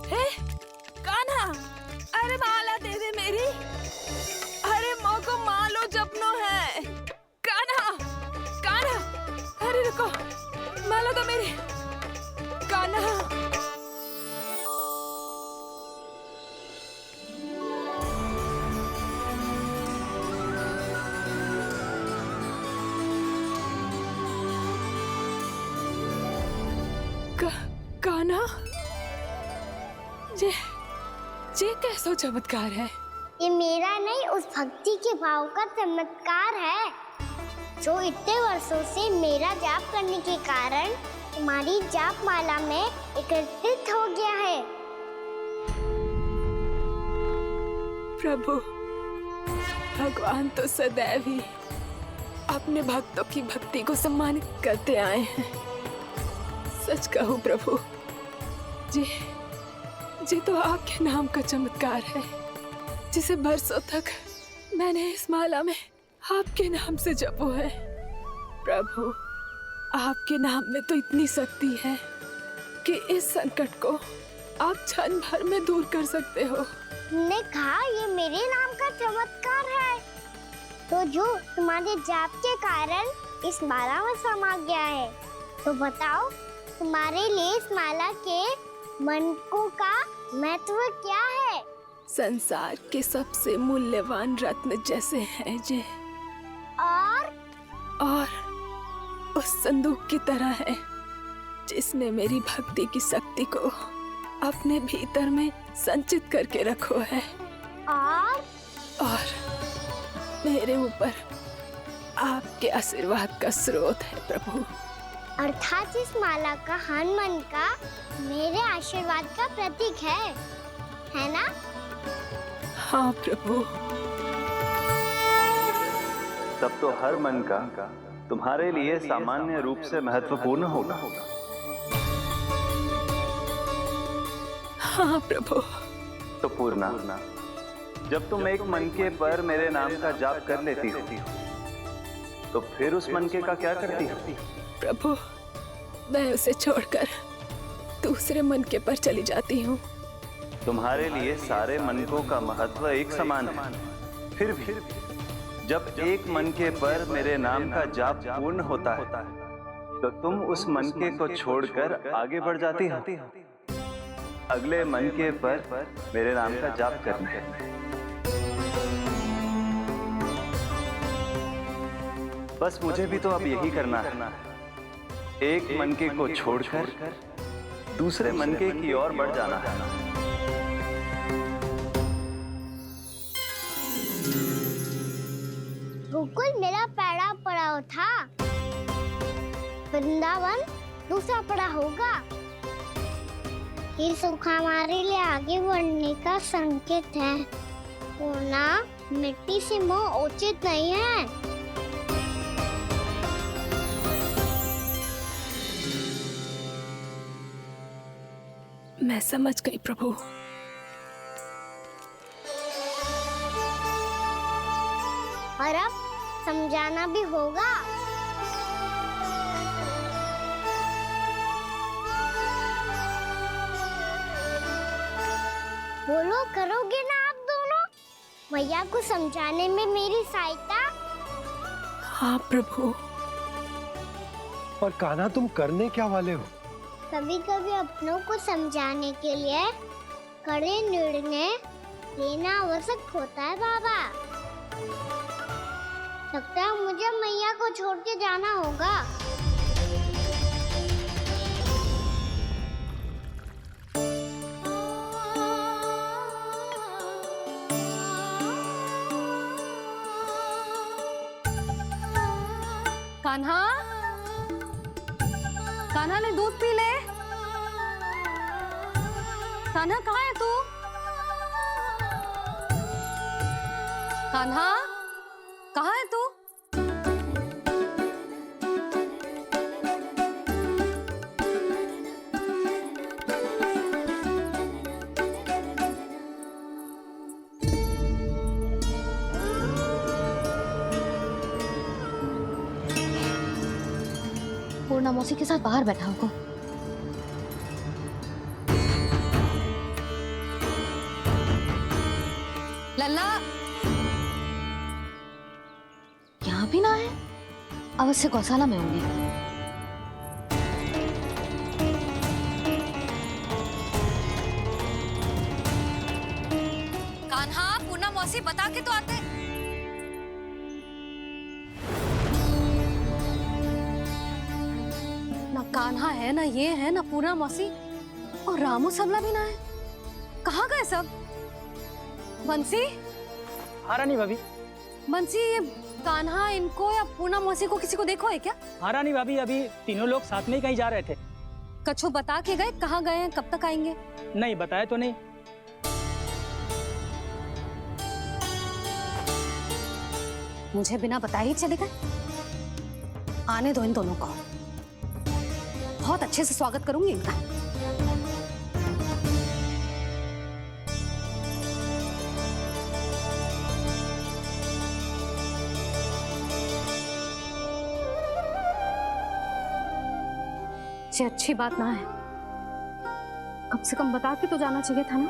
हे कान्हा, अरे माला दे दे मेरी। अरे मोको मालो जपनो है। कान्हा कान्हा, अरे रुको, माला दो मेरी। कान्हा कान्हा, ये कैसा चमत्कार है? ये मेरा नहीं, उस भक्ति के भाव का चमत्कार है जो इतने वर्षों से मेरा जाप करने के कारण तुम्हारी जाप माला में एकत्रित हो गया है। प्रभु, भगवान तो सदैव ही अपने भक्तों की भक्ति को सम्मानित करते आए हैं। सच कहूं प्रभु, जी तो आपके नाम का चमत्कार है, जिसे बरसों तक मैंने इस माला में आपके नाम से जपो है। प्रभु, आपके नाम में तो इतनी शक्ति है कि इस संकट को आप क्षण भर में दूर कर सकते हो। तुमने कहा ये मेरे नाम का चमत्कार है, तो जो तुम्हारे जाप के कारण इस माला में समा गया है, तो बताओ तुम्हारे लिए इस माला के मनकों का महत्व क्या है? संसार के सबसे मूल्यवान रत्न जैसे हैं जे, और उस संदूक की तरह है जिसने मेरी भक्ति की शक्ति को अपने भीतर में संचित करके रखो है। और मेरे ऊपर आपके आशीर्वाद का स्रोत है प्रभु। अर्थात इस माला का हनुमान का मेरे आशीर्वाद का प्रतीक है ना? हाँ प्रभु। तब तो हर मन का तुम्हारे लिए सामान्य रूप से महत्वपूर्ण होगा। हाँ प्रभु। तो पूर्णा, जब तुम एक मनके पर मेरे नाम का जाप कर लेती हो, तो फिर उस मनके का क्या करती हो? प्रभु, मैं उसे छोड़कर दूसरे मनके पर चली जाती हूँ। तुम्हारे लिए सारे मनकों का महत्व एक समान है। फिर भी जब एक मनके पर मेरे नाम का जाप पूर्ण होता है, तो तुम उस मनके को छोड़कर आगे बढ़ जाती हो अगले मनके पर मेरे नाम का जाप करने। बस मुझे भी तो अब यही करना है, एक मनके को छोड़कर दूसरे मनके की ओर बढ़ जाना है। गोकुल मेरा पहला पड़ाव था, वृंदावन दूसरा पड़ा होगा। ये सुख हमारे लिए आगे बढ़ने का संकेत है। पूर्णा, मिट्टी से मोह उचित नहीं है। मैं समझ गई प्रभु। और अब समझाना भी होगा। बोलो, करोगे ना आप दोनों? मैया को समझाने में मेरी सहायता? हाँ प्रभु। और कान्हा, तुम करने क्या वाले हो? कभी कभी अपनों को समझाने के लिए कड़े निर्णय लेना आवश्यक होता है बाबा। लगता है मुझे मैया को छोड़ के जाना होगा। कान्हा, कान्हा ने दूध पी ले। कान्हा कहाँ है तू? कान्हा, कहाँ है तू? पूर्णा मौसी के साथ बाहर बैठा होगा। लल्ला यहाँ भी ना है। अवश्य गौशाला में होंगे। कान्हा, पूनम मौसी बता के तो आते। ना कान्हा है, ना ये है, ना पूनम मौसी, और रामू सबला भी ना है। कहाँ गए सब? बंसी? हाँ रानी भाभी। बंसी, ये कान्हा इनको या पूनम मौसी को किसी को देखो है क्या? हाँ रानी भाभी, अभी तीनों लोग साथ में ही कहीं जा रहे थे। कछु बता के गए कहाँ गए हैं, कब तक आएंगे? नहीं बताया तो नहीं। मुझे बिना बताए ही चले गए। आने दो इन दोनों को, बहुत अच्छे से स्वागत करूंगी इनका। ये अच्छी बात ना है, कम से कम बता के तो जाना चाहिए था ना।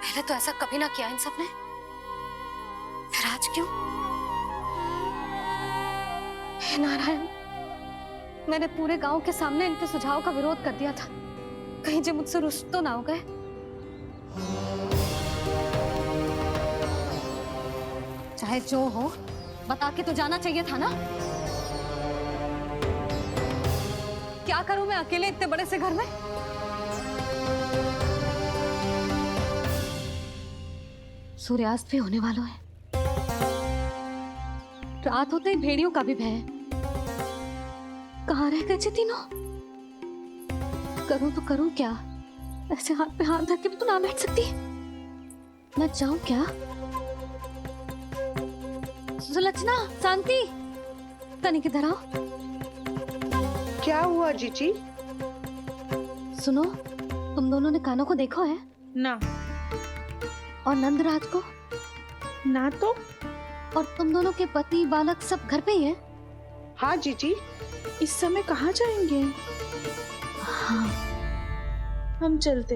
पहले तो ऐसा कभी ना किया इन सब ने, फिर आज क्यों? हे नारायण, मैंने पूरे गांव के सामने इनके सुझाव का विरोध कर दिया था, कहीं जो मुझसे रुष्ट तो ना हो गए। चाहे जो हो, बता के तो जाना चाहिए था ना। क्या करूं मैं अकेले इतने बड़े से घर में? सूर्यास्त भी होने वाला है, रात होते ही भेड़ियों का भी भय है। कहाँ रह गए थे तीनों? करूं तो करूं क्या? ऐसे हाथ पे हाथ धर के तो ना बैठ सकती। मैं जाऊं क्या? सुलक्षणा, शांति, तनिक इधर आओ। क्या हुआ जीजी? सुनो, तुम दोनों ने कानों को देखो है? ना। और नंदराज को? ना तो। और तुम दोनों के पति बालक सब घर पे ही हैं? हाँ जीजी, इस समय कहाँ जाएंगे? हाँ। हम चलते।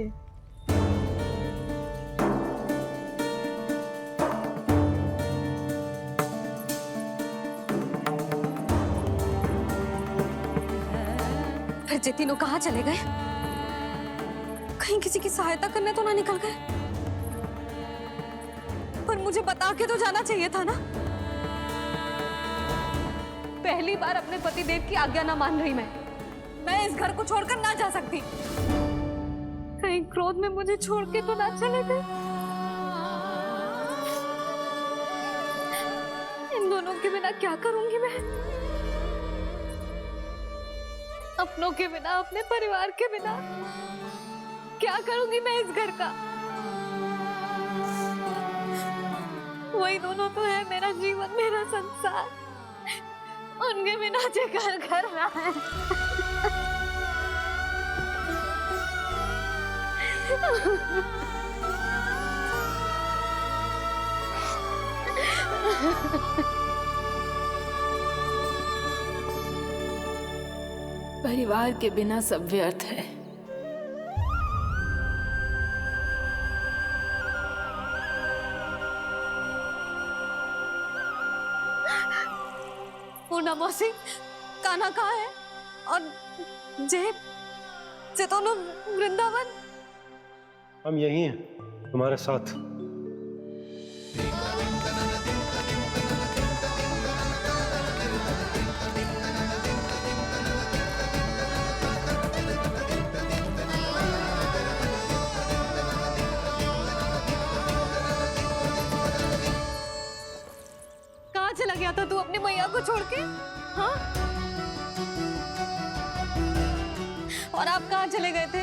फिर जे तीनों कहाँ चले गए? कहीं किसी की सहायता करने तो ना निकल गए? पर मुझे बता के तो जाना चाहिए था ना। पहली बार अपने पतिदेव की आज्ञा ना मान रही मैं इस घर को छोड़कर ना जा सकती। कहीं क्रोध में मुझे छोड़ के तो ना चले गए। इन दोनों के बिना क्या करूंगी मैं? अपनों के बिना, अपने परिवार के बिना क्या करूंगी मैं इस घर का? वही दोनों तो है मेरा जीवन, मेरा संसार। उनके बिना जो घर घर रहा है। परिवार के बिना सब व्यर्थ है। पूनम मौसी, कान्हा कहाँ है? और जे दोनों वृंदावन? हम यही हैं, तुम्हारे साथ। कहाँ चला गया था तू अपनी मैया को छोड़ के? हाँ? और आप कहाँ चले गए थे?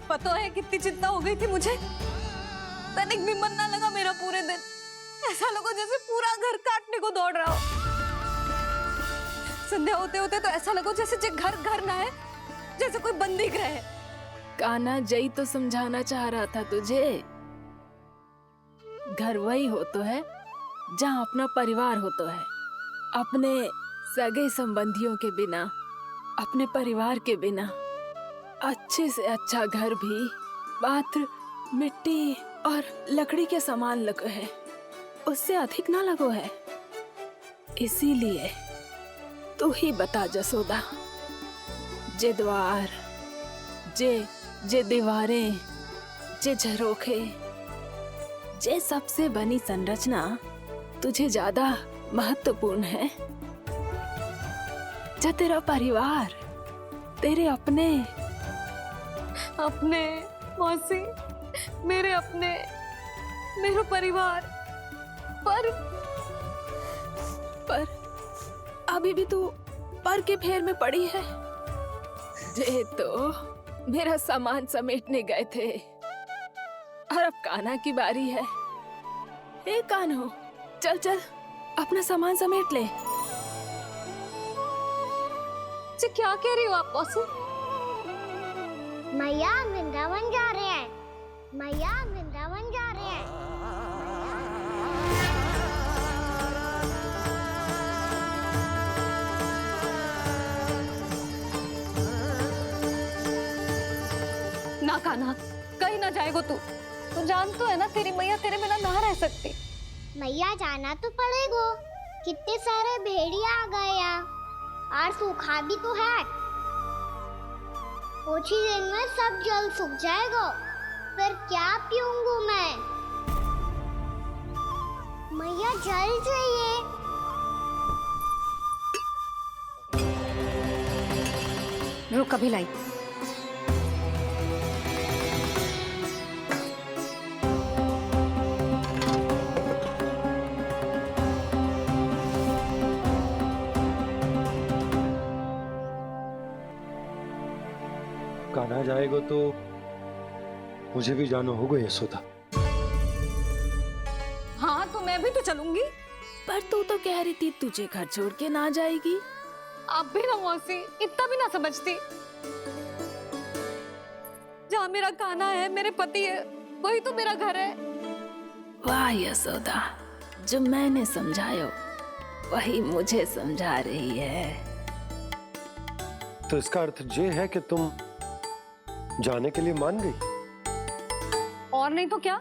पता है कितनी चिंता हो गई थी मुझे। तनिक भी मन ना लगा मेरा पूरे दिन। ऐसा लगा जैसे पूरा घर काटने को दौड़ रहा हो। संध्या होते होते तो ऐसा लगो जैसे जे घर घर ना है, जैसे कोई बंदी गृह है। कान्हा जई तो समझाना चाह रहा था तुझे। घर वही हो तो है जहाँ अपना परिवार हो तो है। अपने सगे संबंधियों के बिना, अपने परिवार के बिना अच्छे से अच्छा घर भी पात्र मिट्टी और लकड़ी के समान लगो है, उससे अधिक ना लगो है। इसीलिए तू ही बता जसोदा, जे द्वार, जे दीवारें, जे झरोखे, जे सबसे बनी संरचना तुझे ज्यादा महत्वपूर्ण है? जो तेरा परिवार, तेरे अपने मौसी, मेरे अपने, मेरा परिवार। पर अभी भी तू पर के फेर में पड़ी है। जे तो मेरा सामान समेटने गए थे और अब कान्हा की बारी है। हे कान्हो, चल चल अपना सामान समेट ले। जी क्या कह रही हो आप मौसी? मैया वृंदावन जा रहे हैं, मैया वृंदावन जा रहे हैं। ना कान्हा, कहीं ना जाएगो तू। तू जान तो है ना तेरी मैया तेरे बिना ना रह सकती। मैया जाना तो पड़ेगा, कितने सारे भेड़िया आ गए यहाँ, और सूखा भी तो है। कुछ ही दिन में सब जल सूख जाएगा, फिर क्या पीऊंगी मैं? मैया जल चाहिए। रुक अभी लाई। कान्हा जाएगा तो मुझे भी जाना होगा यशोदा। हाँ तो मैं भी तो चलूंगी। पर तू तो कह रही थी तुझे घर छोड़ के ना जाएगी। आप भी ना मौसी, इतना भी ना समझती। जहाँ मेरा कान्हा है, मेरे पति है, वही तो मेरा घर है। वाह यशोदा, जो मैंने समझायो वही मुझे समझा रही है। तो इसका अर्थ ये है कि तुम जाने के लिए मान गई? और नहीं तो क्या।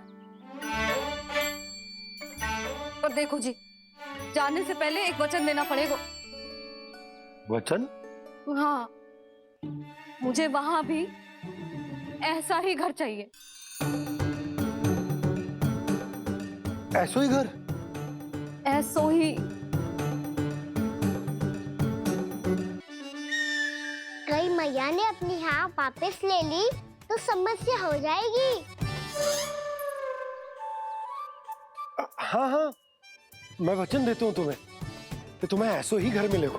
पर देखो जी, जाने से पहले एक वचन देना पड़ेगा। वचन? हाँ, मुझे वहां भी ऐसा ही घर चाहिए। ऐसो ही घर? ऐसो ही। कहीं मैया ने अपनी हाँ वापस ले ली तो समस्या हो जाएगी। हाँ हाँ, मैं वचन देता हूँ तुम्हें कि तुम्हें ऐसो ही घर मिलेगा।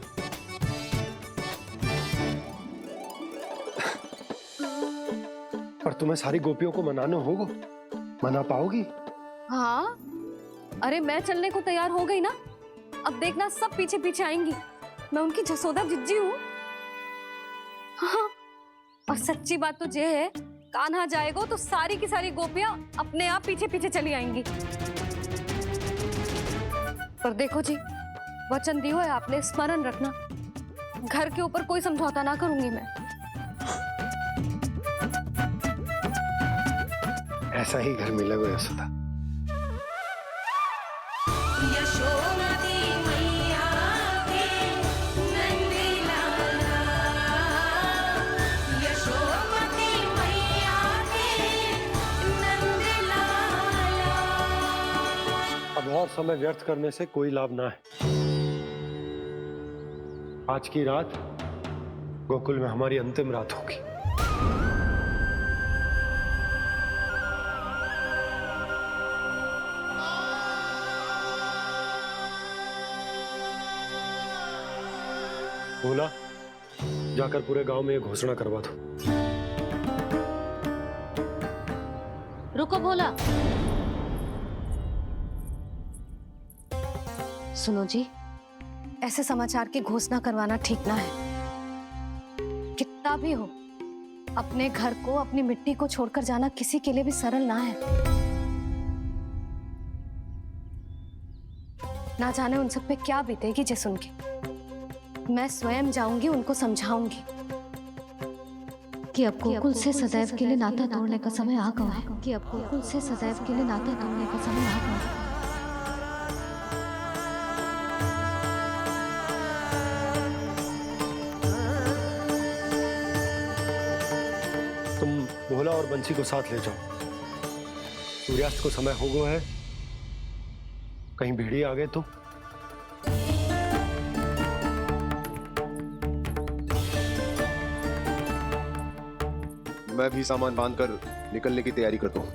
पर तुम्हें सारी गोपियों को मनाना होगा। मना पाओगी? हाँ, अरे मैं चलने को तैयार हो गई ना। अब देखना सब पीछे पीछे आएंगी। मैं उनकी जसोदा जिज्जी हूँ। हाँ, और सच्ची बात तो ये है, कान्हा जाएगा तो सारी की सारी गोपियां अपने आप पीछे पीछे चली आएंगी। पर देखो जी, वचन दियो है आपने, स्मरण रखना। घर के ऊपर कोई समझौता ना करूंगी मैं। ऐसा ही घर मिलेगा यशोदा। अब और समय व्यर्थ करने से कोई लाभ ना है। आज की रात गोकुल में हमारी अंतिम रात होगी। बोला, जाकर पूरे गांव में ये घोषणा करवा दो। रुको भोला। सुनो जी, ऐसे समाचार की घोषणा करवाना ठीक ना है। कितना भी हो, अपने घर को, अपनी मिट्टी को छोड़कर जाना किसी के लिए भी सरल ना है। ना जाने उन सब पे क्या बीतेगी जे सुन के। मैं स्वयं जाऊंगी, उनको समझाऊंगी कि अब गोकुल से सदैव के लिए नाता तोड़ने का समय आ गया है, कि अब गोकुल से सदैव के लिए नाता तोड़ने का समय आ गया है। तुम भोला और बंसी को साथ ले जाओ। सूर्यास्त को समय हो गया है, कहीं भेड़िए आ गए तो। मैं भी सामान बांधकर निकलने की तैयारी करता हूँ।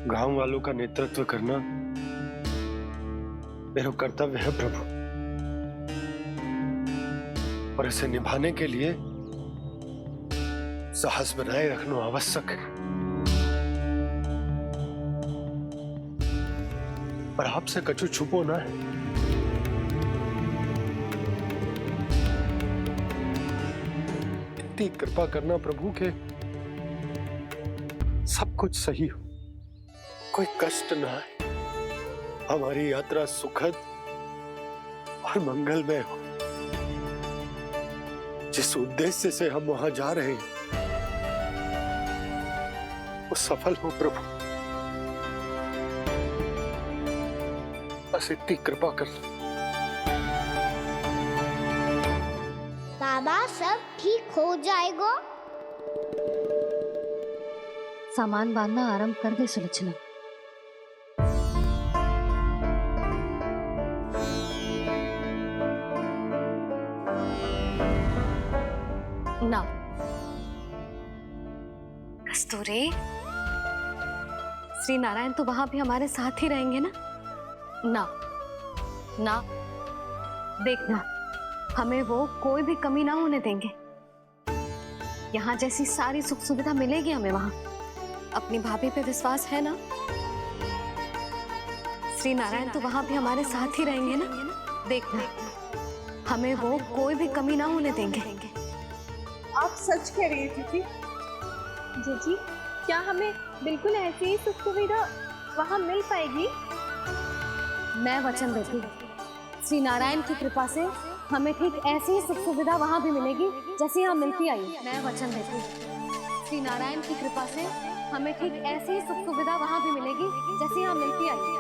गांव वालों का नेतृत्व करना मेरा कर्तव्य है प्रभु, और इसे निभाने के लिए साहस बनाए रखना आवश्यक है। पर आपसे कछु छुपो ना है। इतनी कृपा करना प्रभु के सब कुछ सही हो, कोई कष्ट ना आए, हमारी यात्रा सुखद और मंगलमय हो। जिस उद्देश्य से हम वहां जा रहे हैं वो सफल हो प्रभु, बस इतनी कृपा कर। बाबा सब ठीक हो जाएगा। सामान बांधना आरंभ कर दे सुलोचना। ना कस्तूरी, श्री नारायण तो वहां भी हमारे साथ ही रहेंगे ना? ना ना, देखना, हमें वो कोई भी कमी ना होने देंगे। यहाँ जैसी सारी सुख सुविधा मिलेगी हमें वहां। अपनी भाभी पे विश्वास है ना? श्री नारायण तो वहां भी हमारे साथ ही रहेंगे ना? देखना, हमें वो कोई भी कमी ना होने देंगे। आप सच कह रही थी जीजी, क्या हमें बिल्कुल ऐसी ही सुख सुविधा वहाँ मिल पाएगी? मैं वचन देती हूँ, श्री नारायण की कृपा से हमें ठीक ऐसी ही सुख सुविधा वहाँ भी मिलेगी जैसी यहाँ मिलती आई। मैं वचन देती हूँ, श्री नारायण की कृपा से हमें ठीक ऐसी ही सुख सुविधा वहाँ भी मिलेगी जैसी यहाँ मिलती आई।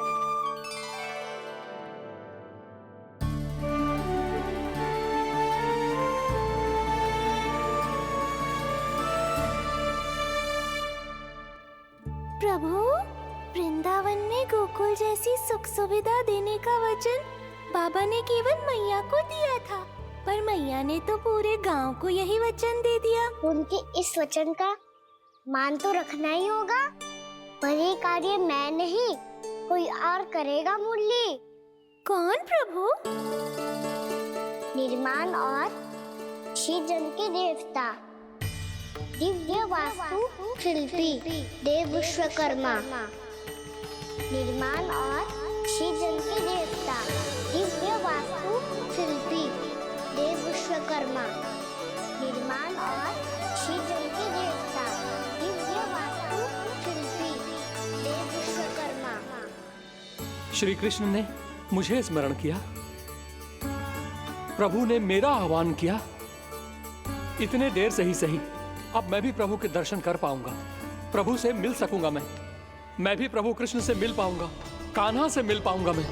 प्रभु, वृंदावन में गोकुल जैसी सुख सुविधा देने का वचन बाबा ने केवल मैया को दिया था, पर मैया ने तो पूरे गांव को यही वचन दे दिया। उनके इस वचन का मान तो रखना ही होगा, पर ये कार्य मैं नहीं, कोई और करेगा। मुरली कौन प्रभु? निर्माण और श्रीजन के देवता, दिव्य वास्तु शिल्पी देव विश्वकर्मा। निर्माण और श्रीजन के देवता, दिव्य वास्तु शिल्पी देव विश्वकर्मा। निर्माण और श्रीजन के देवता, दिव्य वास्तु शिल्पी देव विश्वकर्मा। श्री कृष्ण ने मुझे स्मरण किया, प्रभु ने मेरा आह्वान किया। इतने देर से ही सही, अब मैं भी प्रभु के दर्शन कर पाऊंगा, प्रभु से मिल सकूंगा। मैं भी प्रभु कृष्ण से मिल पाऊंगा, कान्हा से मिल पाऊंगा मैं।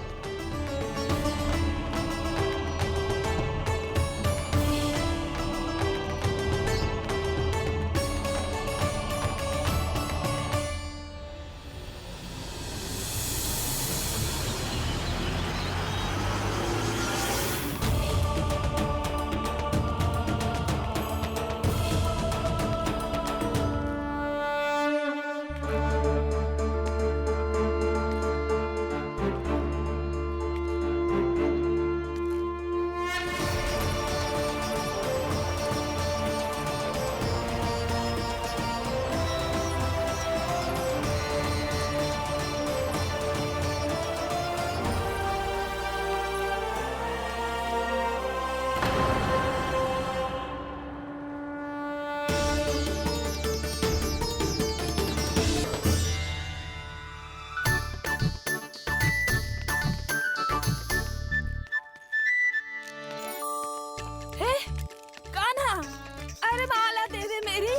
अरे माला दे दे मेरी।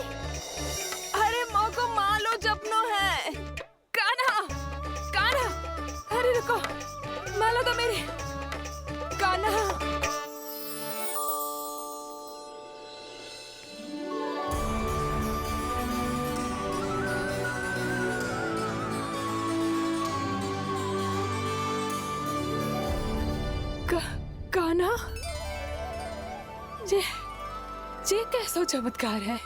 अरे मोको मालो जपनो है। कान्हा, कान्हा, अरे रुको, माला दो मेरी। कान्हा। कान्हा, ये कैसा चमत्कार है?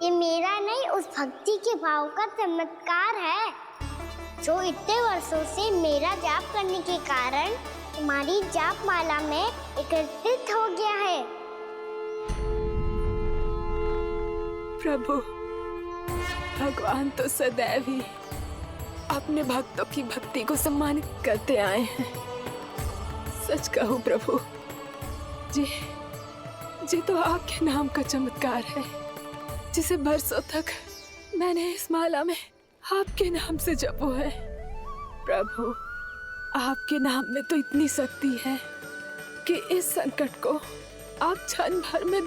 ये मेरा नहीं, उस भक्ति के भाव का चमत्कार है जो इतने वर्षों से मेरा जाप करने के कारण तुम्हारी जाप माला में एकत्रित हो गया है। प्रभु, भगवान तो सदैव ही अपने भक्तों की भक्ति को सम्मानित करते आए हैं। सच कहूं प्रभु, जी तो आपके नाम का चमत्कार है, जिसे बरसों तक मैंने इस माला में आपके नाम से जपो है। प्रभु, आपके नाम में तो इतनी शक्ति है कि इस संकट को आप क्षण भर में